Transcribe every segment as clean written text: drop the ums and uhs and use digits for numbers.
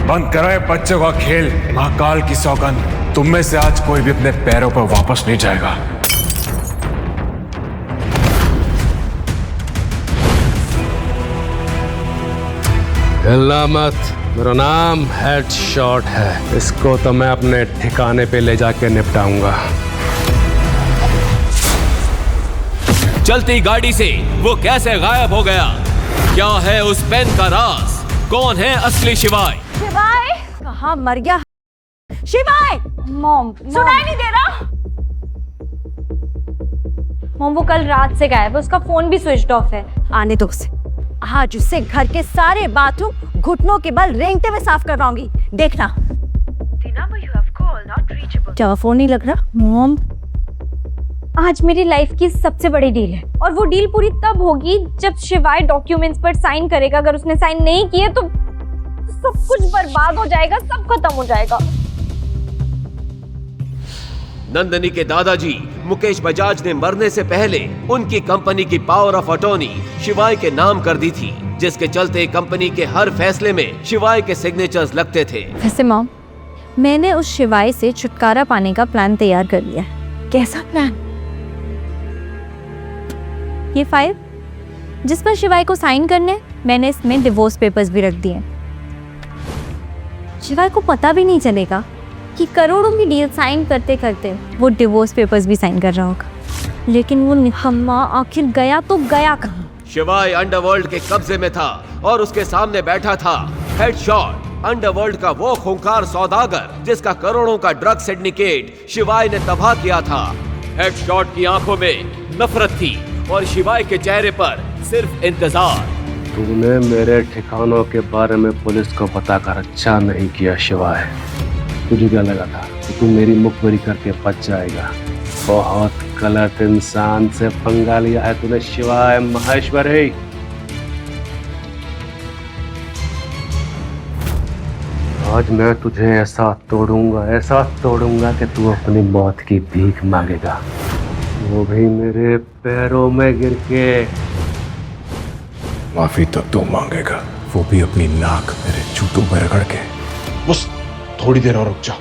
बंद करो ये बच्चों का खेल। महाकाल की सौगंध, तुम में से आज कोई भी अपने पैरों पर वापस नहीं जाएगा। हिलना मत, मेरा नाम हेडशॉट है। इसको तो मैं अपने ठिकाने पे ले जाके निपटाऊंगा। चलती गाड़ी से वो कैसे गायब हो गया? क्या है उस पेन का राज? कौन है असली शिवाय? शिवाय कहाँ मर गया? शिवाय! मॉम सुनाई नहीं दे रहा? मॉम वो कल रात से गायब है, उसका फोन भी स्विच ऑफ है। आने दो उसे, आज उससे घर के सारे बाथरूम घुटनों के बल रेंगते हुए साफ करवाऊंगी, देखना। क्या फोन नहीं लग रहा? मॉम आज मेरी लाइफ की सबसे बड़ी डील है और वो डील पूरी तब होगी जब शिवाय डॉक्यूमेंट्स पर साइन करेगा। अगर उसने साइन नहीं किए तो सब कुछ बर्बाद हो जाएगा, सब खत्म हो जाएगा। नंदनी के दादाजी मुकेश बजाज ने मरने से पहले उनकी कंपनी की पावर ऑफ अटॉर्नी शिवाय के नाम कर दी थी, जिसके चलते कंपनी के हर फैसले में शिवाय के सिग्नेचर्स लगते थे। वैसे मॉम, मैंने उस शिवाय से छुटकारा पाने का प्लान तैयार कर लिया है। कैसा प्लान? ये फाइल जिस पर शिवाय को साइन करने, मैंने इसमें डिवोर्स पेपर्स भी रख दिए। शिवाय को पता भी नहीं चलेगा कि करोड़ों की डील साइन करते करते वो डिवोर्स पेपर्स भी साइन कर रहा होगा। लेकिन वो निकम्मा आखिर गया तो गया कहाँ? शिवाय अंडरवर्ल्ड के कब्जे में था और उसके सामने बैठा था हेडशॉट, अंडरवर्ल्ड का वो खूंखार सौदागर जिसका करोड़ों का ड्रग सिंडिकेट शिवाय ने तबाह किया था। हेडशॉट की आंखों में नफरत थी और शिवाय के चेहरे पर सिर्फ इंतजार। तूने मेरे ठिकानों के बारे में पुलिस को बताकर अच्छा नहीं किया शिवाय। तुझे क्या लगा था कि तू मेरी मुखबरी करके बच जाएगा? बहुत गलत इंसान से पंगा लिया है तूने शिवाय महेश्वरी। आज मैं तुझे ऐसा तोड़ूंगा कि तू अपनी मौत की भीख मांगेगा, वो भी मेरे पैरों में गिर के। माफी तो तू मांगेगा, वो भी अपनी नाक मेरे जूतों पर रगड़ के। बस थोड़ी देर और रुक जा,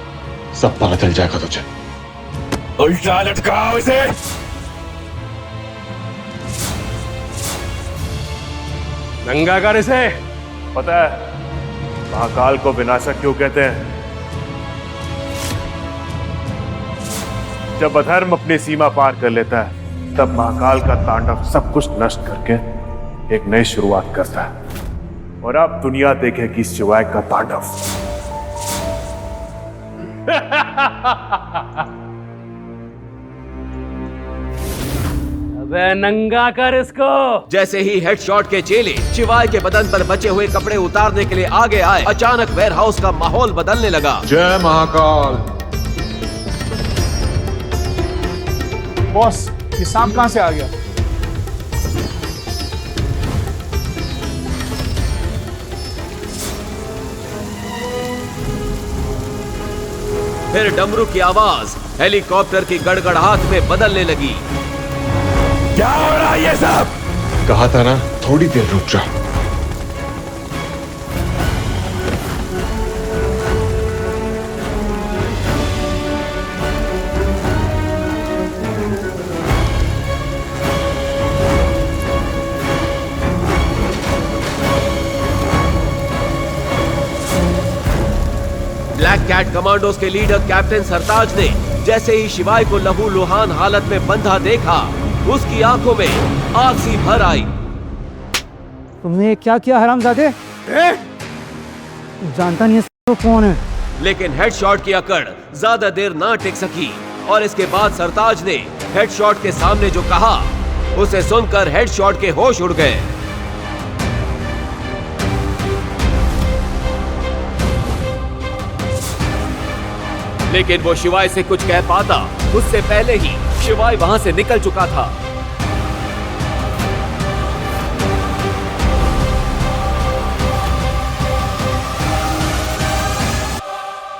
सब पता चल जाएगा तुझे। उल्टा लटकाओ इसे। नंगा कर इसे। पता है महाकाल को विनाशक क्यों कहते हैं? जब अधर्म अपनी सीमा पार कर लेता है तब महाकाल का तांडव सब कुछ नष्ट करके एक नई शुरुआत करता है। और अब दुनिया देखेगी शिवाय का तांडव। अबे नंगा कर इसको। जैसे ही हेडशॉट के चेले शिवाय के बदन पर बचे हुए कपड़े उतारने के लिए आगे आए, अचानक वेयरहाउस का माहौल बदलने लगा। जय महाकाल। बॉस, ये सांप कहां से आ गया? फिर डमरू की आवाज हेलीकॉप्टर की गड़गड़ाहट में बदलने लगी। क्या हो रहा है ये सब? कहा था ना थोड़ी देर रुक जा। ब्लैक कैट कमांडोज के लीडर कैप्टन सरताज ने जैसे ही शिवाय को लहूलुहान हालत में बंधा देखा, उसकी आंखों में आग सी भर आई। तुमने क्या किया हरामजादे? जानता नहीं है तो कौन है? लेकिन हेडशॉट की अकड़ ज्यादा देर ना टिक सकी और इसके बाद सरताज ने हेडशॉट के सामने जो कहा, उसे सुनकर हेडशॉट के होश उड़ गए। लेकिन वो शिवाय से कुछ कह पाता उससे पहले ही शिवाय वहां से निकल चुका था।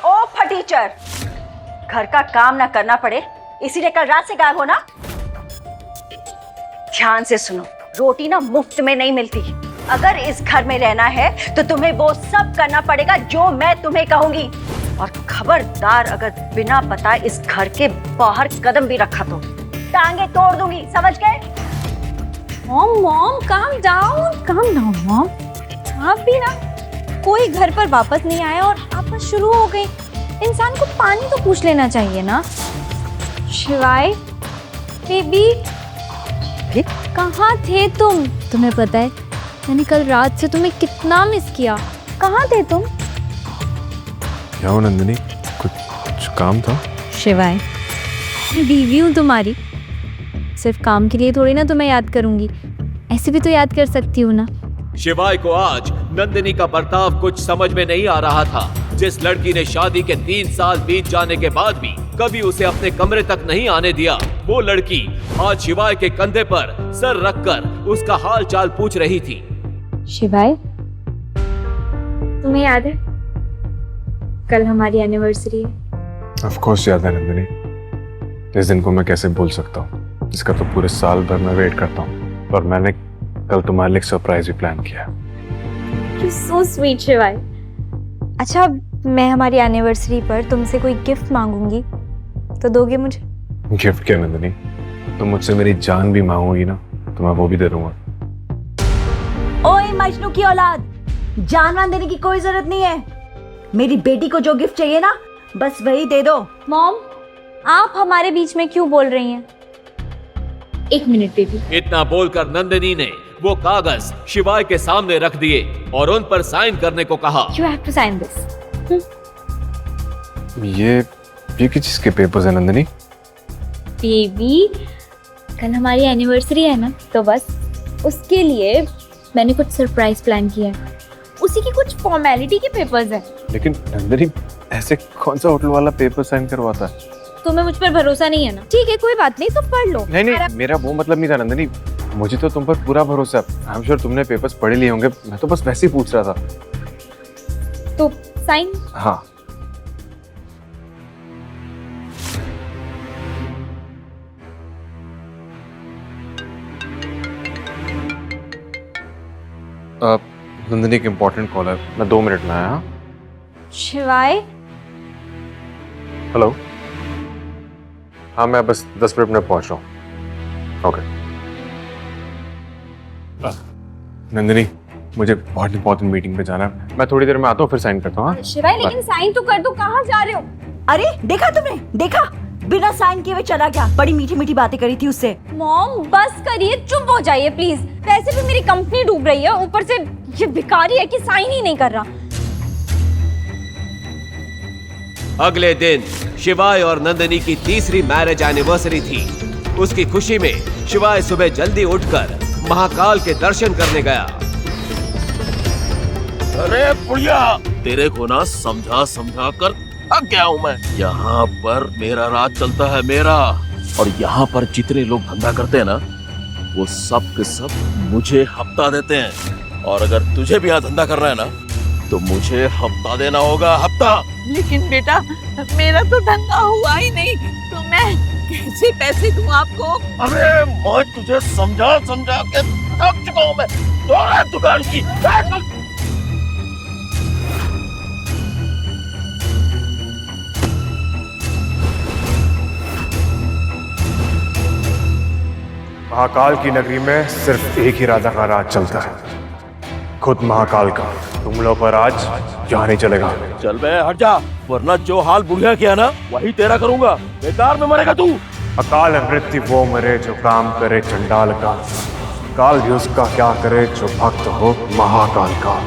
ओ फटीचर, घर का काम ना करना पड़े इसीलिए कल रात से गायब होना? ध्यान से सुनो, रोटी ना मुफ्त में नहीं मिलती। अगर इस घर में रहना है तो तुम्हें वो सब करना पड़ेगा जो मैं तुम्हें कहूंगी। और खबरदार अगर बिना बताए इस घर के बाहर कदम भी रखा तो टांगे तोड़ दूंगी, समझ गए? Mom calm down mom. आप भी ना, कोई घर पर वापस नहीं आया और आपस शुरू हो गई। इंसान को पानी तो पूछ लेना चाहिए ना। शिवाय बेबी, कहाँ थे तुम? तुम्हें पता है मैंने कल रात से तुम्हें कितना मिस किया। कहाँ थे तुम? क्या हो नंदिनी, कुछ काम था? शिवाय, मैं बीवी हूँ तुम्हारी, सिर्फ काम के लिए थोड़ी ना तुम्हें याद करूंगी, ऐसे भी तो याद कर सकती हूँ ना। शिवाय को आज नंदिनी का बर्ताव कुछ समझ में नहीं आ रहा था। जिस लड़की ने शादी के 3 साल बीत जाने के बाद भी कभी उसे अपने कमरे तक नहीं आने दिया, वो लड़की आज शिवाय के कंधे पर सर रखकर उसका हाल चाल पूछ रही थी। शिवाय, तुम्हें याद है कल हमारी एनिवर्सरी है? ऑफ कोर्स याद है नंदिनी। इस दिन को मैं कैसे भूल सकता हूँ, इसका तो पूरे साल भर मैं वेट करता हूँ। और मैंने कल तुम्हारे लिए एक सरप्राइज भी प्लान किया। You're so sweet, शिवाय। अच्छा, मैं हमारी एनिवर्सरी पर तुमसे कोई गिफ्ट मांगूंगी तो दोगे मुझे? गिफ्ट क्या नंदिनी, तुम मुझसे मेरी जान भी मांगोगी ना तो मैं वो भी दे दूंगा। ओए मजनू की औलाद, जान वान देने की कोई जरूरत नहीं है। मेरी बेटी को जो गिफ्ट चाहिए ना, बस वही दे दो। मॉम, आप हमारे बीच में क्यों बोल रही हैं? एक मिनट बेबी। इतना बोलकर नंदिनी ने वो कागज शिवाय के सामने रख दिए और उन पर साइन करने को कहा। You have to sign this. ये किस चीज के पेपर्स है नंदिनी? बेबी, कल हमारी एनिवर्सरी है ना, तो बस उसके लिए मैंने कुछ सरप्राइज प्लान किया है। उसी की कुछ फॉर्मेलिटी के पेपर्स हैं। लेकिन नंदिनी, ऐसे कौन सा होटल वाला पेपर साइन करवाता है? तुम्हें मुझ पर भरोसा नहीं है ना? ठीक है, कोई बात नहीं, तो पढ़ लो। नहीं, मेरा वो मतलब नहीं था नंदिनी। मुझे तो तुम पर पूरा भरोसा है। आई एम श्योर तुमने पेपर्स पढ़े लिए होंगे। मैं तो बस वैसे ही पूछ रहा था। तो साइन? हाँ। नंदिनी एक इम्पोर्टेंट कॉल है, मैं 2 मिनट में आया। हाँ? शिवाय, हेलो। हाँ, मैं बस 10 मिनट में पहुंच रहा हूँ। ओके। नंदिनी, मुझे बहुत इंपॉर्टेंट मीटिंग पे जाना है, मैं थोड़ी देर में आता हूँ, फिर साइन करता हूँ। हाँ? शिवाय, लेकिन साइन तो कर दो। कहाँ जा रहे हो? अरे देखा तुमने, देखा बिना साइन किए हुए चला गया। बड़ी मीठी मीठी बातें करी थी उससे। मॉम, बस करिए, चुप हो जाइए प्लीज। वैसे भी मेरी कंपनी डूब रही है, ऊपर से ये भिखारी है कि साइन ही नहीं कर रहा। अगले दिन शिवाय और नंदिनी की तीसरी मैरिज एनिवर्सरी थी। उसकी खुशी में शिवाय सुबह जल्दी उठकर महाकाल के दर्शन करने गया। अरे बुढ़िया, तेरे को ना समझा समझा कर थक गया हूँ मैं। यहाँ पर मेरा राज चलता है, मेरा। और यहाँ पर जितने लोग धंधा करते हैं ना, वो सब के सब मुझे हफ्ता देते हैं। और अगर तुझे भी यहाँ धंधा करना है ना, तो मुझे हफ्ता देना होगा, हफ्ता। लेकिन बेटा, मेरा तो धंधा हुआ ही नहीं, तो मैं कैसे पैसे दूं आपको? अरे मैं तुझे समझा समझा के थक चुका हूँ मैं। दुकान की महाकाल की नगरी में सिर्फ एक ही राजा का राज चलता है, खुद महाकाल का। तुम लोग पर आज यहाँ नहीं चलेगा। चल बे, हट जा, वरना जो हाल बुढ़िया किया ना, वही तेरा करूंगा। बेकार में मरेगा तू। अकाल नृत्य वो मरे जो काम करे चंडाल का, काल भी उसका क्या करे जो भक्त हो महाकाल का।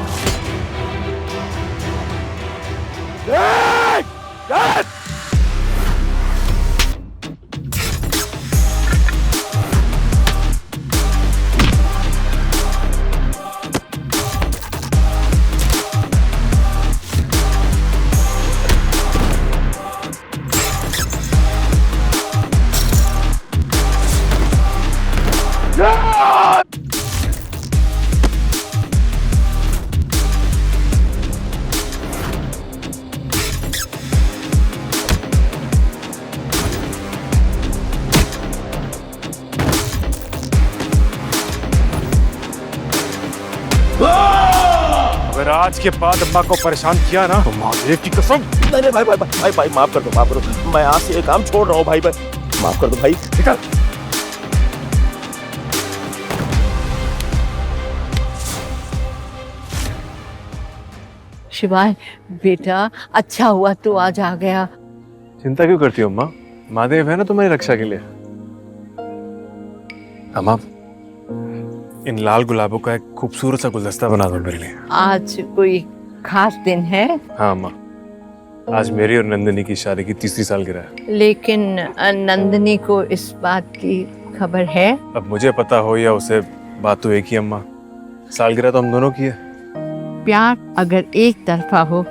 आज के बाद अम्मा को परेशान किया ना तो महादेव की कसम। नहीं भाई भाई भाई भाई माफ कर दो। मैं आज से ये काम छोड़ रहा हूँ भाई माफ कर दो भाई। निकल। शिवाय बेटा, अच्छा हुआ तू आज आ गया। चिंता क्यों करती हो अम्मा? महादेव है ना तुम्हारी रक्षा के लिए। अम्मा, इन लाल गुलाबों का एक खूबसूरत सा गुलदस्ता बना दो मेरे लिए। आज कोई खास दिन है? हाँ अम्मा, आज मेरी और नंदिनी की शादी की 3री सालगिरह है। लेकिन नंदिनी को इस बात की खबर है? अब मुझे पता हो या उसे, बात तो एक ही अम्मा। सालगिरह तो हम दोनों की है। प्यार अगर एक तरफा हो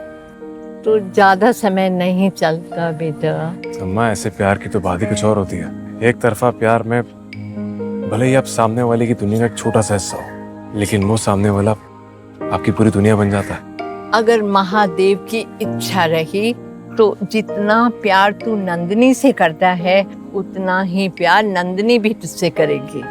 तो ज्यादा समय नहीं चलता बेटा। अम्मा, ऐसे प्यार की तो बात ही कुछ और होती है। एक तरफा प्यार में भले ही आप सामने वाले की दुनिया का एक छोटा सा हिस्सा हो, लेकिन वो सामने वाला आपकी पूरी दुनिया बन जाता है। अगर महादेव की इच्छा रही तो जितना प्यार तू नंदिनी से करता है उतना ही प्यार नंदिनी भी तुझसे करेगी।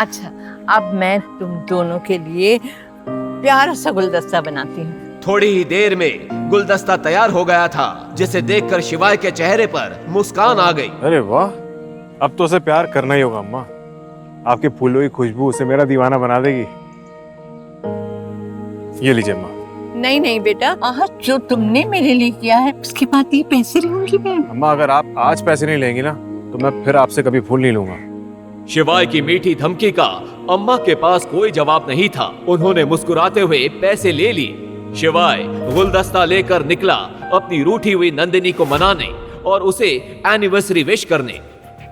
अच्छा, अब मैं तुम दोनों के लिए प्यारा सा गुलदस्ता बनाती हूँ। थोड़ी ही देर में गुलदस्ता तैयार हो गया था, जिसे देखकर शिवाय के चेहरे पर मुस्कान आ गई। अरे वाह, अब तो उसे प्यार करना ही होगा अम्मा। आपके फूलों की खुशबू उसे मेरा दीवाना बना देगी। ये लीजिए अम्मा। नहीं नहीं बेटा, आज जो तुमने मेरे लिए किया है उसके बाद ये पैसे लूंगी मैं। अम्मा, अगर आप आज पैसे नहीं लेंगी ना तो मैं फिर आपसे कभी फूल नहीं लूंगा। शिवाय की मीठी धमकी का अम्मा के पास कोई जवाब नहीं था। उन्होंने मुस्कुराते हुए पैसे ले लिए। शिवाय गुलदस्ता लेकर निकला अपनी रूठी हुई नंदिनी को मनाने और उसे एनिवर्सरी विश करने।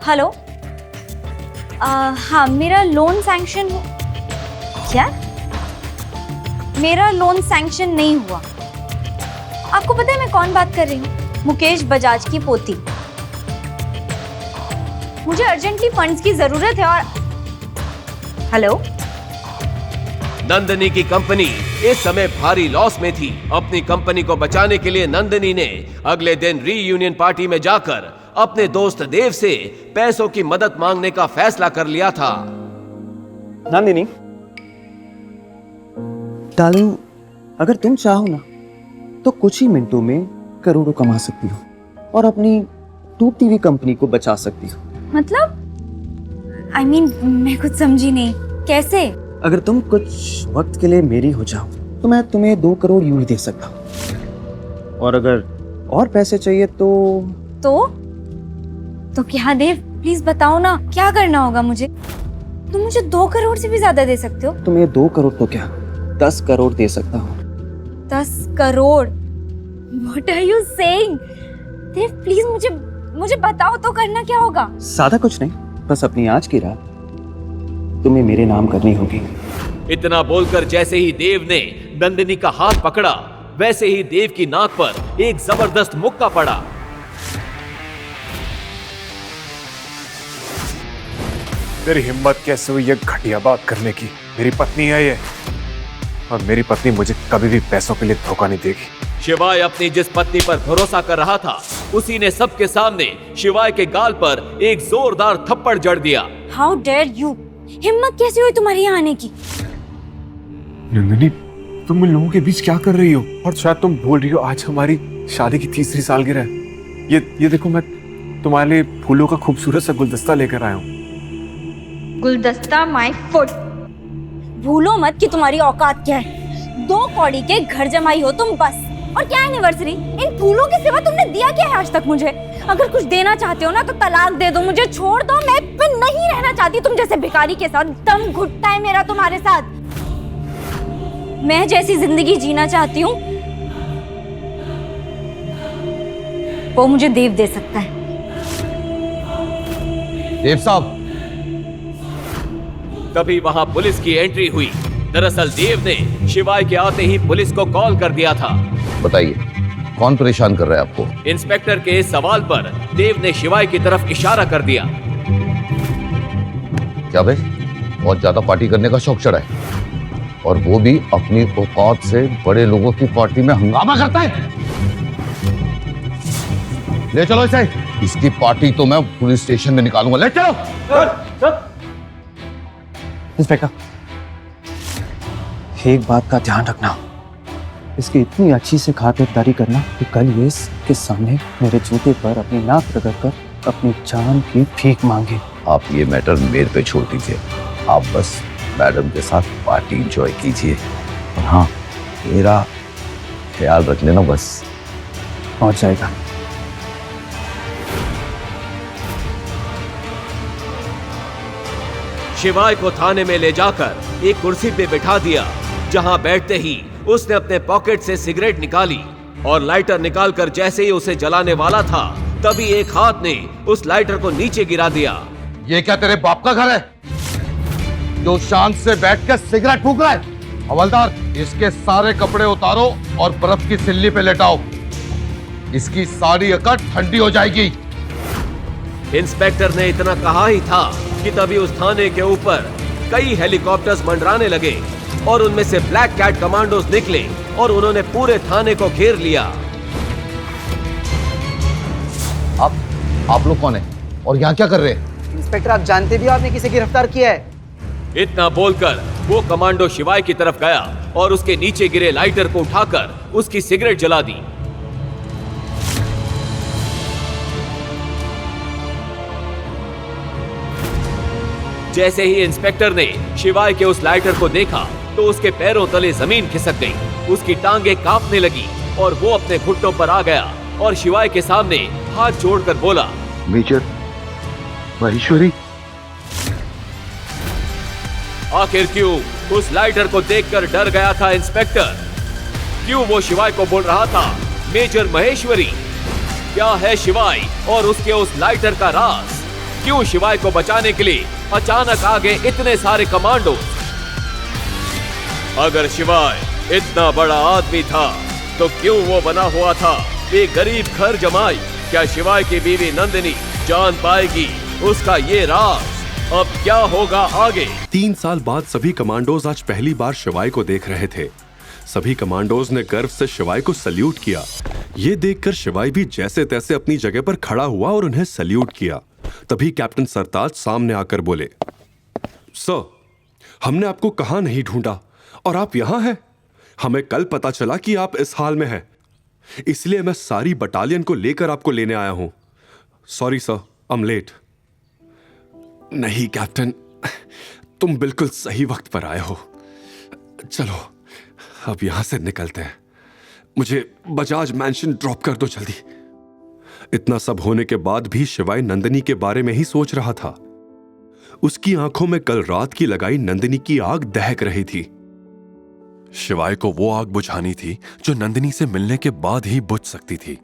हेलो, हाँ, मेरा लोन सैंक्शन हो क्या? मेरा लोन सैंक्शन नहीं हुआ। आपको पता है मैं कौन बात कर रही हूँ? मुकेश बजाज की पोती। मुझे अर्जेंटली फंड्स की जरूरत है और हेलो, नंदिनी की कंपनी इस समय भारी लॉस में थी। अपनी कंपनी को बचाने के लिए नंदिनी ने अगले दिन रीयूनियन पार्टी में जाकर अपने दोस्त देव से पैसों की मदद मांगने का फैसला कर लिया था। नंदिनी डार्लिंग, अगर तुम चाहो ना तो कुछ ही मिनटों में करोड़ों कमा सकती हो और अपनी टूटती हुई कंपनी को बचा सकती हो। मतलब I mean, मैं कुछ समझी नहीं। कैसे? अगर तुम कुछ वक्त के लिए मेरी हो जाओ तो मैं तुम्हें 2 करोड़ यूं ही दे सकता हूँ। और अगर और पैसे चाहिए तो क्या देव, प्लीज बताओ ना, क्या करना होगा मुझे? तुम मुझे 2 करोड़ से भी ज्यादा दे सकते हो। तुम्हें 2 करोड़ तो क्या 10 करोड़ दे सकता हूँ। 10 crore? What are you saying? Dev please मुझे बताओ तो, करना क्या होगा? सादा कुछ नहीं, बस अपनी आज की रात तुम्हें मेरे नाम करनी होगी। इतना बोलकर जैसे ही देव ने नंदिनी का हाथ पकड़ा, वैसे ही देव की नाक पर एक जबरदस्त मुक्का पड़ा। तेरी हिम्मत कैसे हुई ये घटिया बात करने की? मेरी पत्नी है ये, और मेरी पत्नी मुझे कभी भी पैसों के लिए धोखा नहीं देगी। शिवाय अपनी जिस पत्नी पर भरोसा कर रहा था, उसी ने सबके सामने शिवाय के गाल पर एक जोरदार थप्पड़ जड़ दिया। How dare you? हिम्मत कैसे हुई तुम्हारी यहाँ आने की? नंदिनी, तुम इन लोगों के बीच क्या कर रही हो? और शायद तुम भूल रही हो आज हमारी शादी की 3री सालगिरह है। ये देखो, मैं तुम्हारे लिए फूलों का खूबसूरत सा गुलदस्ता लेकर आया हूँ। गुलदस्ता माय फुट। भूलो मत कि तुम्हारी औकात क्या है। 2 कौड़ी के घर जमाई हो तुम बस। और क्या एनिवर्सरी? इन फूलों के सिवा तुमने दिया क्या है आज तक मुझे? अगर कुछ देना चाहते हो ना तो तलाक दे दो, मुझे छोड़ दो। मैं फिर नहीं रहना चाहती तुम जैसे भिखारी के साथ। दम घुटता है मेरा तुम्हारे साथ। मैं जैसी जिंदगी जीना चाहती हूँ वो मुझे देव दे सकता है। देव साहब। तभी वहां पुलिस की एंट्री हुई। दरअसल देव ने शिवाय के आते ही पुलिस को कॉल कर दिया था। बताइए, कौन परेशान कर रहा है आपको? इंस्पेक्टर के इस सवाल पर देव ने शिवाय की तरफ इशारा कर दिया। क्या भाई, बहुत ज्यादा पार्टी करने का शौक चढ़ा है, और वो भी अपनी औकात से बड़े लोगों की पार्टी में हंगामा करता है। ले चलो इसे, इसकी पार्टी तो मैं पुलिस स्टेशन में निकालूंगा। ले चलो। इंस्पेक्टर, एक बात का ध्यान रखना, इसकी इतनी अच्छी से खातिरदारी करना कि कल ये इसके सामने मेरे जूते पर अपनी नाक रगड़कर अपनी जान की भीख मांगे। आप ये मैटर मेरे पे छोड़ दीजिए, आप बस मैडम के साथ पार्टी एंजॉय कीजिए। और हाँ, मेरा ख्याल रख लेना बस। पहुंच जाएगा। शिवाय को थाने में ले जाकर एक कुर्सी पे बिठा दिया, जहां बैठते ही उसने अपने पॉकेट से सिगरेट निकाली और लाइटर निकालकर जैसे ही उसे जलाने वाला था, तभी एक हाथ ने उस लाइटर को नीचे गिरा दिया। ये क्या तेरे बाप का घर है जो शांत से बैठ के सिगरेट फूंक रहा है? हवलदार, इसके सारे कपड़े उतारो और बर्फ की सिल्ली पे लेटाओ। इसकी सारी अकड़ ठंडी हो जाएगी। इंस्पेक्टर ने इतना कहा ही था कि तभी उस थाने के ऊपर कई हेलीकॉप्टर्स मंडराने लगे और उनमें से ब्लैक कैट कमांडोज निकले और उन्होंने पूरे थाने को घेर लिया। आप लोग कौन हैं और यहाँ क्या कर रहे हैं? इंस्पेक्टर, आप जानते भी हो आपने किसे गिरफ्तार किया है? इतना बोलकर वो कमांडो शिवाय की तरफ गया और उसके नीचे गिरे लाइटर को उठाकर उसकी सिगरेट जला दी। जैसे ही इंस्पेक्टर ने शिवाय के उस लाइटर को देखा तो उसके पैरों तले जमीन खिसक गई, उसकी टांगें कांपने लगी और वो अपने घुटनों पर आ गया और शिवाय के सामने हाथ जोड़कर बोला, मेजर महेश्वरी। आखिर क्यों उस लाइटर को देखकर डर गया था इंस्पेक्टर? क्यों वो शिवाय को बोल रहा था मेजर महेश्वरी? क्या है शिवाय और उसके उस लाइटर का राज? क्यों शिवाय को बचाने के लिए अचानक आ गए इतने सारे कमांडो? अगर शिवाय इतना बड़ा आदमी था तो क्यों वो बना हुआ था एक गरीब घर जमाई? क्या शिवाय की बीवी नंदिनी जान पाएगी उसका ये राज? अब क्या होगा आगे? 3 साल बाद सभी कमांडोज आज पहली बार शिवाय को देख रहे थे। सभी कमांडोज ने गर्व से शिवाय को सल्यूट किया। ये देखकर शिवाय भी जैसे तैसे अपनी जगह पर खड़ा हुआ और उन्हें सल्यूट किया। तभी कैप्टन सरताज सामने आकर बोले, सर, हमने आपको कहां नहीं ढूंढा और आप यहां हैं। हमें कल पता चला कि आप इस हाल में हैं, इसलिए मैं सारी बटालियन को लेकर आपको लेने आया हूं। Sorry sir, I am late. नहीं कैप्टन, तुम बिल्कुल सही वक्त पर आए हो। चलो अब यहां से निकलते हैं। मुझे बजाज मैंशन ड्रॉप कर दो जल्दी। इतना सब होने के बाद भी शिवाय नंदिनी के बारे में ही सोच रहा था। उसकी आंखों में कल रात की लगाई नंदिनी की आग दहक रही थी। शिवाय को वो आग बुझानी थी जो नंदिनी से मिलने के बाद ही बुझ सकती थी।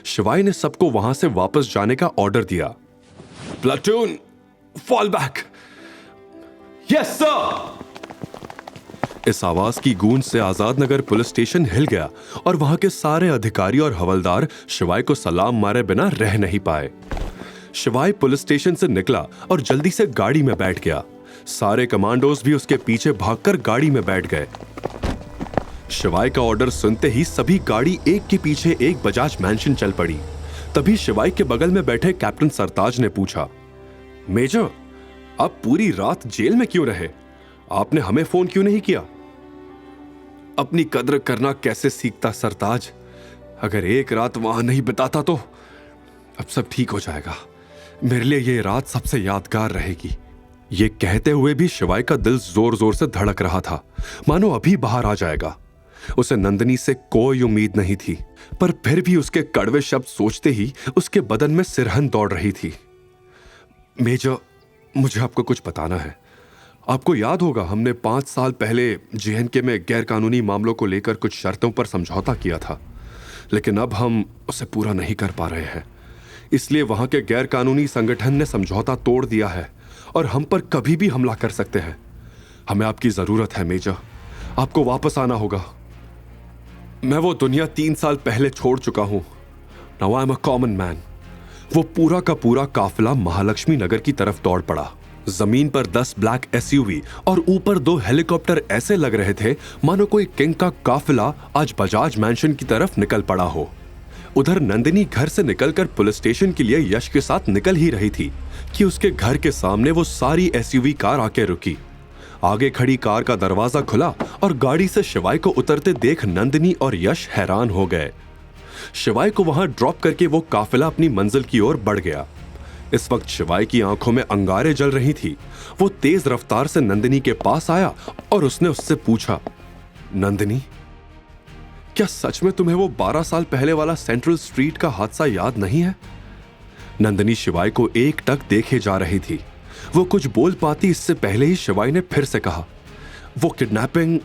शिवाय ने सबको वहां से वापस जाने का ऑर्डर दिया। Platoon, fall back. Yes sir. इस आवाज की गूंज से Azad Nagar police station hill गया और वहां के सारे अधिकारी और हवलदार शिवाय को सलाम मारे बिना रह नहीं पाए। शिवाय पुलिस स्टेशन से निकला और जल्दी से गाड़ी में बैठ गया। सारे कमांडोज भी उसके पीछे भागकर गाड़ी में बैठ गए। शिवाय का ऑर्डर सुनते ही सभी गाड़ी एक के पीछे एक बजाज मैंशन चल पड़ी। तभी शिवाय के बगल में बैठे कैप्टन सरताज ने पूछा, मेजर, आप पूरी रात जेल में क्यों रहे? आपने हमें फोन क्यों नहीं किया? अपनी कद्र करना कैसे सीखता सरताज? अगर एक रात वहां नहीं बिताता तो अब सब ठीक हो जाएगा। मेरे लिए ये रात सबसे यादगार रहेगी। ये कहते हुए भी शिवाय का दिल जोर जोर से धड़क रहा था, मानो अभी बाहर आ जाएगा। उसे नंदिनी से कोई उम्मीद नहीं थी, पर फिर भी उसके कड़वे शब्द सोचते ही उसके बदन में सिरहन दौड़ रही थी। मेजर, मुझे आपको कुछ बताना है। आपको याद होगा हमने 5 साल पहले जेएनके में गैर कानूनी मामलों को लेकर कुछ शर्तों पर समझौता किया था, लेकिन अब हम उसे पूरा नहीं कर पा रहे हैं। इसलिए वहां के गैर कानूनी संगठन ने समझौता तोड़ दिया है और हम पर कभी भी हमला कर सकते हैं। हमें आपकी जरूरत है मेजर, आपको वापस आना होगा। मैं वो दुनिया 3 साल पहले छोड़ चुका हूं। Now I am a common man. वो पूरा का पूरा काफिला महालक्ष्मी नगर की तरफ दौड़ पड़ा। जमीन पर 10 ब्लैक एसयूवी और ऊपर 2 हेलीकॉप्टर ऐसे लग रहे थे मानो कोई किंग का काफिला आज बजाज मैंशन की तरफ निकल पड़ा हो। उधर नंदिनी घर से निकलकर पुलिस स्टेशन के लिए यश के साथ निकल ही रही थी कि उसके घर के सामने वो सारी एसयूवी कार आके रुकी। आगे खड़ी कार का दरवाजा खुला और गाड़ी से शिवाय को उतरते देख नंदिनी और यश हैरान हो गए। शिवाय को वहां ड्रॉप करके वो काफिला अपनी मंजिल की ओर बढ़ गया। इस वक्त शिवाय की आंखों में अंगारे जल रही थी। वो तेज रफ्तार से नंदिनी के पास आया और उसने उससे पूछा, नंदिनी, क्या सच में तुम्हें वो 12 साल पहले वाला सेंट्रल स्ट्रीट का हादसा याद नहीं है? नंदिनी शिवाय को एकटक देखे जा रही थी। वो कुछ बोल पाती इससे पहले ही शिवाय ने फिर से कहा, वो किडनैपिंग,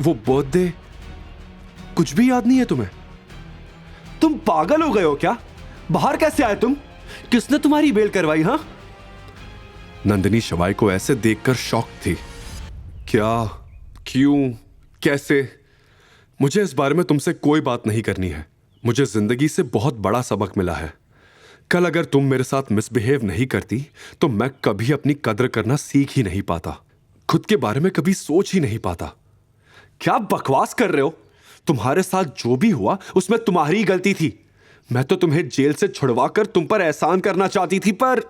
वो बर्थडे, कुछ भी याद नहीं है तुम्हें? तुम पागल हो गए हो क्या? बाहर कैसे आए तुम? किसने तुम्हारी बेल करवाई? हाँ? नंदिनी शिवाय को ऐसे देखकर शॉक थी। क्या, क्यों, कैसे? मुझे इस बारे में तुमसे कोई बात नहीं करनी है। मुझे जिंदगी से बहुत बड़ा सबक मिला है। कल अगर तुम मेरे साथ मिसबिहेव नहीं करती तो मैं कभी अपनी कद्र करना सीख ही नहीं पाता, खुद के बारे में कभी सोच ही नहीं पाता। क्या बकवास कर रहे हो? तुम्हारे साथ जो भी हुआ उसमें तुम्हारी गलती थी। मैं तो तुम्हें जेल से छुड़वाकर तुम पर एहसान करना चाहती थी, पर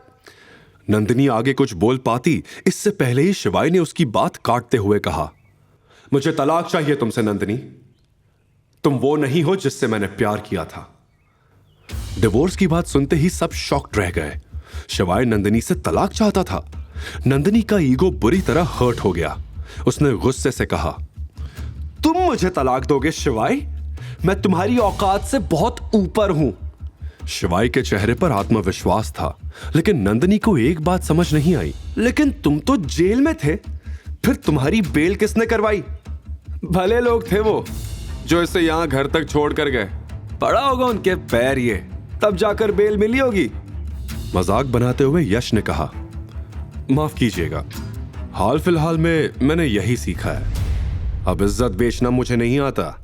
नंदिनी आगे कुछ बोल पाती इससे पहले ही शिवाय ने उसकी बात काटते हुए कहा, मुझे तलाक चाहिए तुमसे नंदिनी। तुम वो नहीं हो जिससे मैंने प्यार किया था। डिवोर्स की बात सुनते ही सब शॉक्ड रह गए। शिवाय नंदिनी से तलाक चाहता था। नंदिनी का ईगो बुरी तरह हर्ट हो गया। उसने गुस्से से कहा, तुम मुझे तलाक दोगे शिवाय? मैं तुम्हारी औकात से बहुत ऊपर हूं। शिवाय के चेहरे पर आत्मविश्वास था, लेकिन नंदिनी को एक बात समझ नहीं आई। लेकिन तुम तो जेल में थे, फिर तुम्हारी बेल किसने करवाई? भले लोग थे वो जो इसे यहां घर तक छोड़ कर गए। पड़ा होगा उनके पैर ये, तब जाकर बेल मिली होगी। मजाक बनाते हुए यश ने कहा, माफ कीजिएगा, हाल फिलहाल में मैंने यही सीखा है। अब इज्जत बेचना मुझे नहीं आता।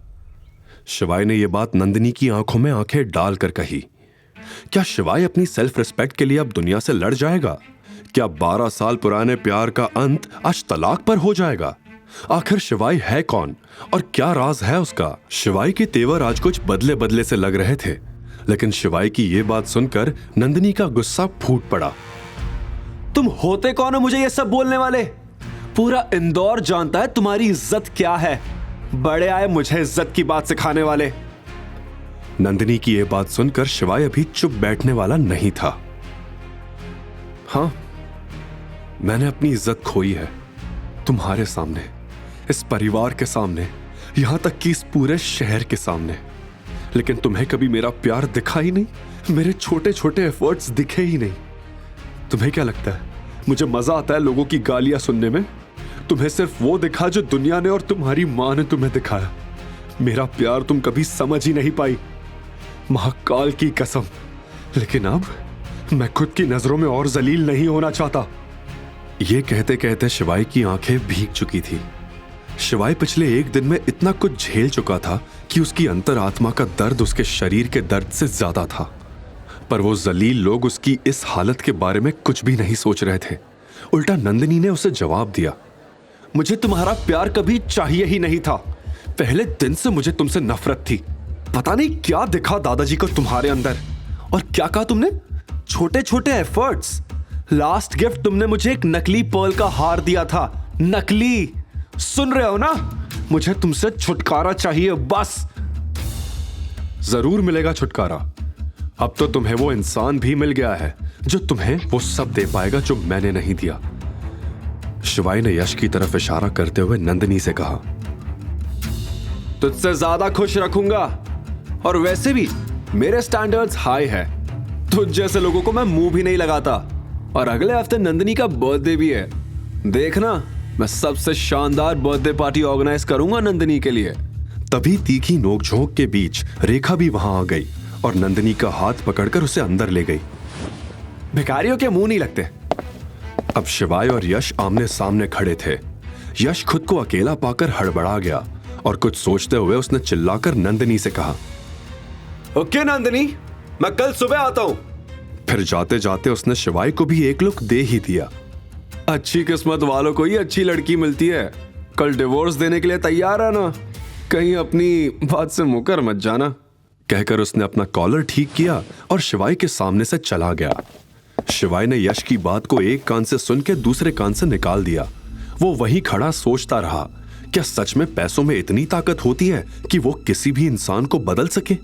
शिवाय ने यह बात नंदिनी की आंखों में आंखें डालकर कही। क्या शिवाय अपनी सेल्फ रिस्पेक्ट के लिए अब दुनिया से लड़ जाएगा? क्या 12 साल पुराने प्यार का अंत आज तलाक पर हो जाएगा? आखिर शिवाय है कौन और क्या राज है उसका? शिवाय के तेवर आज कुछ बदले बदले से लग रहे थे, लेकिन शिवाय की यह बात सुनकर नंदिनी का गुस्सा फूट पड़ा। तुम होते कौन हो मुझे ये सब बोलने वाले? पूरा इंदौर जानता है तुम्हारी इज्जत क्या है। बड़े आए मुझे इज्जत की बात सिखाने वाले। नंदिनी की यह बात सुनकर शिवाय अभी चुप बैठने वाला नहीं था। हां, मैंने अपनी इज्जत खोई है तुम्हारे सामने, इस परिवार के सामने, यहां तक कि इस पूरे शहर के सामने। लेकिन तुम्हें कभी मेरा प्यार दिखा ही नहीं, मेरे छोटे छोटे एफर्ट्स दिखे ही नहीं। तुम्हें क्या लगता है मुझे मजा आता है लोगों की गालियां सुनने में? तुम्हें सिर्फ वो दिखा जो दुनिया ने और तुम्हारी मां ने तुम्हें दिखाया। मेरा प्यार तुम कभी समझ ही नहीं पाई, महाकाल की कसम। लेकिन अब मैं खुद की नजरों में और जलील नहीं होना चाहता। ये कहते कहते शिवाय की आंखें भीग चुकी थी। शिवाय पिछले एक दिन में इतना कुछ झेल चुका था कि उसकी अंतरात्मा का दर्द उसके शरीर के दर्द से ज्यादा था। पर वो जलील लोग उसकी इस हालत के बारे में कुछ भी नहीं सोच रहे थे। उल्टा नंदिनी ने उसे जवाब दिया, मुझे तुम्हारा प्यार कभी चाहिए ही नहीं था। पहले दिन से मुझे तुमसे नफरत थी। पता नहीं क्या दिखा दादाजी को तुम्हारे अंदर। और क्या कहा तुमने? छोटे छोटे एफर्ट्स। लास्ट गिफ्ट तुमने मुझे एक नकली पर्ल का हार दिया था। नकली, सुन रहे हो ना? मुझे तुमसे छुटकारा चाहिए, बस। जरूर मिलेगा छुटकारा। अब तो तुम्हें वो इंसान भी मिल गया है जो तुम्हें वो सब दे पाएगा जो मैंने नहीं दिया। शिवाय ने यश की तरफ इशारा करते हुए नंदिनी से कहा, तुझसे ज्यादा खुश रखूंगा। और वैसे भी मेरे स्टैंडर्ड्स हाई है। तुझ जैसे लोगों को मैं मुंह भी नहीं लगाता। और अगले हफ्ते नंदिनी का बर्थडे भी है। देखना, मैं सबसे शानदार बर्थडे पार्टी ऑर्गेनाइज करूंगा नंदिनी के लिए। तभी तीखी नोकझोंक के बीच रेखा भी वहां आ गई और नंदिनी का हाथ पकड़कर उसे अंदर ले गई। भिखारियों के मुंह नहीं लगते। अब शिवाय और यश आमने सामने खड़े थे। यश खुद को अकेला पाकर हड़बड़ा गया और कुछ सोचते हुए उसने चिल्लाकर नंदिनी से कहा, ओके नंदिनी, मैं कल सुबह आता हूं। फिर जाते जाते उसने शिवाय को भी एक लुक दे ही दिया। अच्छी किस्मत वालों को ही अच्छी लड़की मिलती है। कल डिवोर्स देने के लिए तैयार है ना? कहीं अपनी बात से मुकर मत जाना। कहकर उसने अपना कॉलर ठीक किया और शिवाय के सामने से चला गया। शिवाय ने यश की बात को एक कान से सुन के दूसरे कान से निकाल दिया वो वहीं खड़ा सोचता रहा, क्या सच में पैसों में इतनी ताकत होती है कि वो किसी भी इंसान को बदल सके?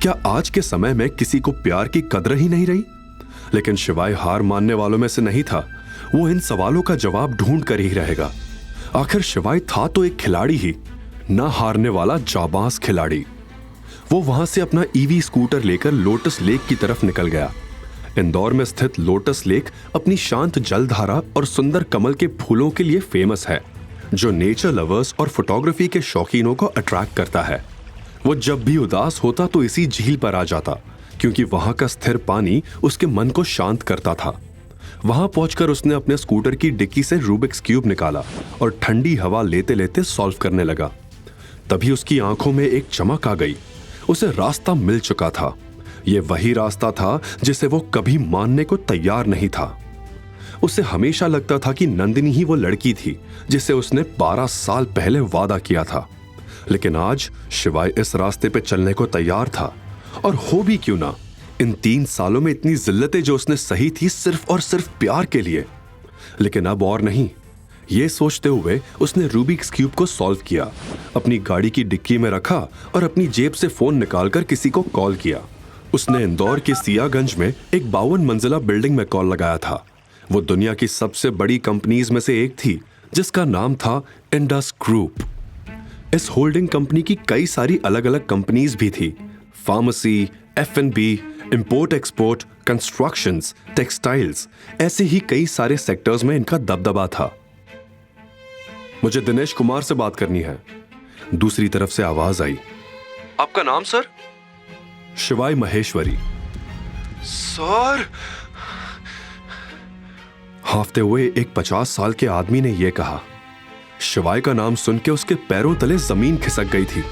क्या आज के समय में किसी को प्यार की कदर ही नहीं रही? लेकिन शिवाय हार मानने वालों में से नहीं था। वो इन सवालों का जवाब ढूंढ कर ही रहेगा। आखिर शिवाय था तो एक खिलाड़ी ही, ना हारने वाला जाबाज खिलाड़ी। वो वहां से अपना ईवी स्कूटर लेकर लोटस लेक की तरफ निकल गया। इंदौर में स्थित लोटस लेक अपनी शांत जलधारा और सुंदर कमल के फूलों के लिए फेमस है, जो नेचर लवर्स और फोटोग्राफी के शौकीनों को अट्रैक्ट करता है। वो जब भी उदास होता तो इसी झील पर आ जाता, क्योंकि वहां का स्थिर पानी उसके मन को शांत करता था। वहां पहुंचकर उसने अपने स्कूटर की डिक्की से रूबिक्स क्यूब निकाला और ठंडी हवा लेते लेते सॉल्व करने लगा। तभी उसकी आंखों में एक चमक आ गई। उसे रास्ता मिल चुका था। यह वही रास्ता था जिसे वो कभी मानने को तैयार नहीं था। उसे हमेशा लगता था कि नंदिनी ही वो लड़की थी जिसे उसने 12 साल पहले वादा किया था। लेकिन आज शिवाय इस रास्ते पे चलने को तैयार था। और हो भी क्यों ना, इन 3 सालों में इतनी जिल्लतें जो उसने सही थी सिर्फ और सिर्फ प्यार के लिए। लेकिन अब और नहीं। ये सोचते हुए उसने रूबिक्स क्यूब को सॉल्व किया, अपनी गाड़ी की डिक्की में रखा और अपनी जेब से फोन निकालकर किसी को कॉल किया। उसने इंदौर के सियागंज में एक 52 मंजिला बिल्डिंग में कॉल लगाया था। वो दुनिया की सबसे बड़ी कंपनीज में से एक थी, जिसका नाम था इंडस ग्रुप। इस होल्डिंग कंपनी की कई सारी अलग अलग कंपनीज भी थी। Pharmacy, F&B, import export, constructions, textiles, ऐसे ही कई सारे सेक्टर्स में इनका दबदबा था। मुझे दिनेश कुमार से बात करनी है। दूसरी तरफ से आवाज आई, आपका नाम सर? शिवाय महेश्वरी। सर, हाफते हुए एक 50 साल के आदमी ने यह कहा। शिवाय का नाम सुन के उसके पैरों तले जमीन खिसक गई थी।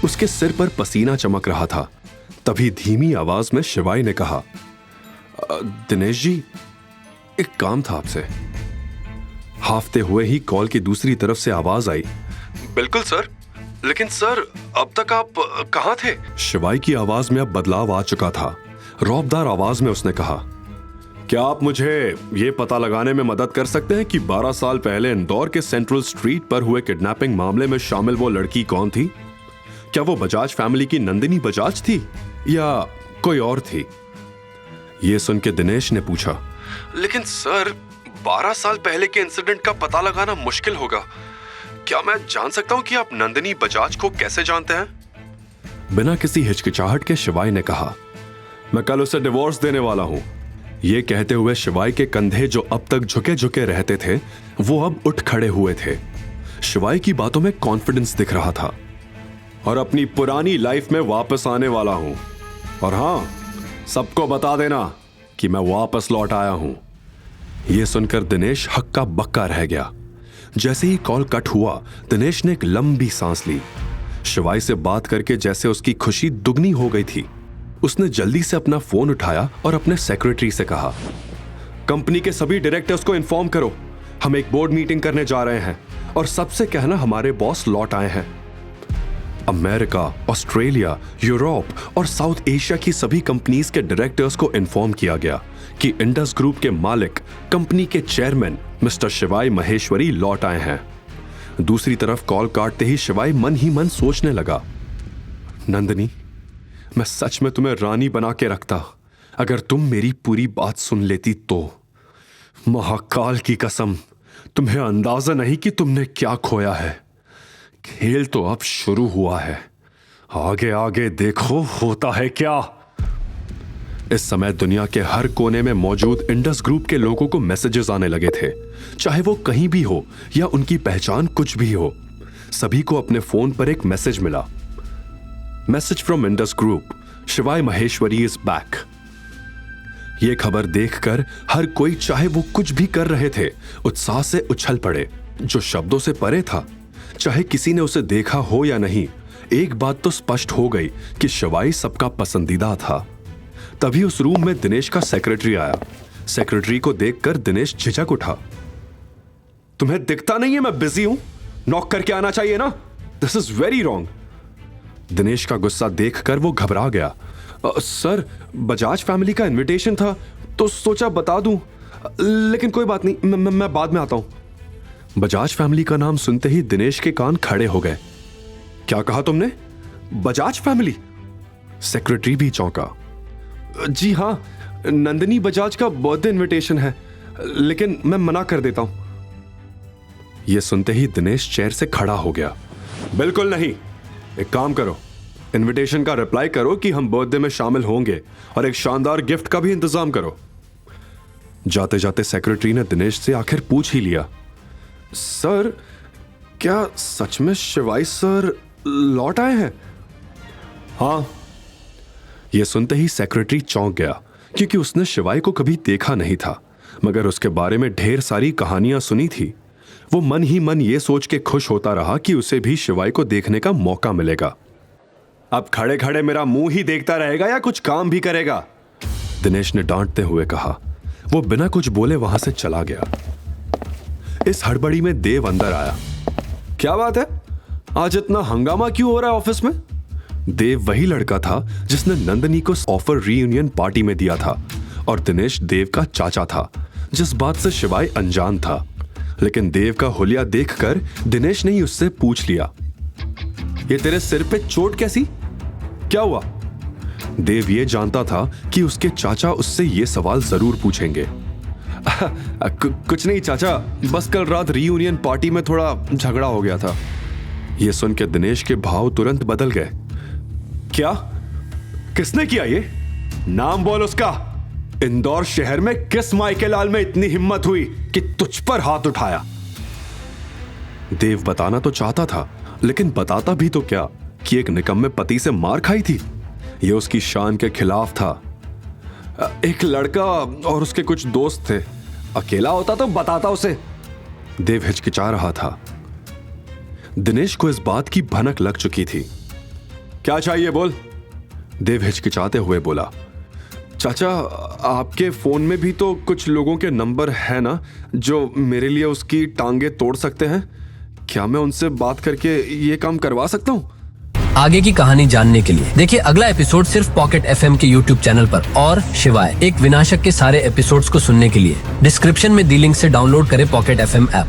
उसके सिर पर पसीना चमक रहा था। तभी धीमी आवाज में शिवाय ने कहा, दिनेश जी, एक काम था आपसे। हाफते हुए ही कॉल की दूसरी तरफ से आवाज आई, बिल्कुल सर, लेकिन सर अब तक आप कहां थे? शिवाय की आवाज में अब बदलाव आ चुका था। रौबदार आवाज में उसने कहा, क्या आप मुझे यह पता लगाने में मदद कर सकते हैं कि 12 साल पहले इंदौर के सेंट्रल स्ट्रीट पर हुए किडनैपिंग मामले में शामिल वो लड़की कौन थी? क्या वो बजाज फैमिली की नंदिनी बजाज थी या कोई और थी? यह सुन के दिनेश ने पूछा, लेकिन सर 12 साल पहले के इंसिडेंट का पता लगाना मुश्किल होगा। क्या मैं जान सकता हूं कि आप नंदिनी बजाज को कैसे जानते हैं? बिना किसी हिचकिचाहट के शिवाय ने कहा, मैं कल उसे डिवोर्स देने वाला हूं। यह कहते हुए शिवाय के कंधे जो अब तक झुके झुके रहते थे, वो अब उठ खड़े हुए थे। शिवाय की बातों में कॉन्फिडेंस दिख रहा था। और अपनी पुरानी लाइफ में वापस आने वाला हूं। और हां, सबको बता देना कि मैं वापस लौट आया हूं। यह सुनकर दिनेश हक्का बक्का रह गया। जैसे ही कॉल कट हुआ, दिनेश ने एक लंबी सांस ली। शिवाय से बात करके जैसे उसकी खुशी दुगनी हो गई थी। उसने जल्दी से अपना फोन उठाया और अपने सेक्रेटरी से कहा, कंपनी के सभी डायरेक्टर्स को इन्फॉर्म करो, हम एक बोर्ड मीटिंग करने जा रहे हैं और सबसे कहना हमारे बॉस लौट आए हैं। अमेरिका, ऑस्ट्रेलिया, यूरोप और साउथ एशिया की सभी कंपनीज के डायरेक्टर्स को इन्फॉर्म किया गया कि इंडस ग्रुप के मालिक, कंपनी के चेयरमैन मिस्टर शिवाय महेश्वरी लौट आए हैं। दूसरी तरफ कॉल काटते ही शिवाय मन ही मन सोचने लगा, नंदिनी, मैं सच में तुम्हें रानी बना के रखता अगर तुम मेरी पूरी बात सुन लेती तो। महाकाल की कसम, तुम्हें अंदाजा नहीं कि तुमने क्या खोया है। खेल तो अब शुरू हुआ है, आगे आगे देखो होता है क्या। इस समय दुनिया के हर कोने में मौजूद इंडस ग्रुप के लोगों को मैसेजेस आने लगे थे, चाहे वो कहीं भी हो या उनकी पहचान कुछ भी हो। सभी को अपने फोन पर एक मैसेज मिला, मैसेज फ्रॉम इंडस ग्रुप, शिवाय महेश्वरी इज बैक। यह खबर देखकर हर कोई, चाहे वो कुछ भी कर रहे थे, उत्साह से उछल पड़े। जो शब्दों से परे था, चाहे किसी ने उसे देखा हो या नहीं, एक बात तो स्पष्ट हो गई कि शिवाय सबका पसंदीदा था। तभी उस रूम में दिनेश का सेक्रेटरी आया। सेक्रेटरी को देखकर दिनेश झिझक उठा। तुम्हें दिखता नहीं है मैं बिजी हूं? नॉक करके आना चाहिए ना। This is very wrong. Dinesh का गुस्सा देखकर वो घबरा गया। सर, बजाज फैमिली का इनविटेशन था तो सोचा बता दूं, लेकिन कोई बात नहीं, मैं बाद में आता हूं। बजाज फैमिली का नाम सुनते ही दिनेश के कान खड़े हो गए। क्या कहा तुमने? बजाज फैमिली? सेक्रेटरी भी चौंका। जी हां, नंदिनी बजाज का बर्थडे इनविटेशन है, लेकिन मैं मना कर देता हूं। यह सुनते ही दिनेश चेयर से खड़ा हो गया। बिल्कुल नहीं, एक काम करो, इनविटेशन का रिप्लाई करो कि हम बर्थडे में शामिल होंगे और एक शानदार गिफ्ट का भी इंतजाम करो। जाते जाते सेक्रेटरी ने दिनेश से आखिर पूछ ही लिया, सर क्या सच में शिवाई सर लौट आए हैं? हां। यह सुनते ही सेक्रेटरी चौंक गया, क्योंकि उसने शिवाई को कभी देखा नहीं था, मगर उसके बारे में ढेर सारी कहानियां सुनी थी। वो मन ही मन ये सोच के खुश होता रहा कि उसे भी शिवाई को देखने का मौका मिलेगा। अब खड़े खड़े मेरा मुंह ही देखता रहेगा या कुछ काम भी करेगा? दिनेश ने डांटते हुए कहा। वो बिना कुछ बोले वहां से चला गया। इस हड़बड़ी में देव अंदर आया। क्या बात है, आज इतना हंगामा क्यों हो रहा है ऑफिस में? देव वही लड़का था जिसने नंदिनी को ऑफर रीयूनियन पार्टी में दिया था, और दिनेश देव का चाचा था, जिस बात से शिवाय अनजान था। लेकिन देव का हुलिया देखकर दिनेश ने ही उससे पूछ लिया, ये तेरे सिर पे चोट कैसी? क्या हुआ? देव ये जानता था कि उसके चाचा उससे ये सवाल जरूर पूछेंगे। कुछ नहीं चाचा, बस कल रात रीयूनियन पार्टी में थोड़ा झगड़ा हो गया था। यह सुन के दिनेश के भाव तुरंत बदल गए। क्या? किसने किया ये? नाम बोल उसका। इंदौर शहर में किस माइके लाल में इतनी हिम्मत हुई कि तुझ पर हाथ उठाया? देव बताना तो चाहता था, लेकिन बताता भी तो क्या कि एक निकम्मे पति से मार खाई थी। यह उसकी शान के खिलाफ था। एक लड़का और उसके कुछ दोस्त थे, अकेला होता तो बताता उसे। देव हिचकिचा रहा था। दिनेश को इस बात की भनक लग चुकी थी। क्या चाहिए बोल? देव हिचकिचाते हुए बोला। चाचा, आपके फोन में भी तो कुछ लोगों के नंबर है ना जो मेरे लिए उसकी टांगे तोड़ सकते हैं? क्या मैं उनसे बात करके ये काम करवा सकता हूँ? आगे की कहानी जानने के लिए देखिए अगला एपिसोड सिर्फ पॉकेट FM के YouTube चैनल पर। और शिवाय एक विनाशक के सारे एपिसोड्स को सुनने के लिए डिस्क्रिप्शन में दी लिंक से डाउनलोड करें पॉकेट FM ऐप।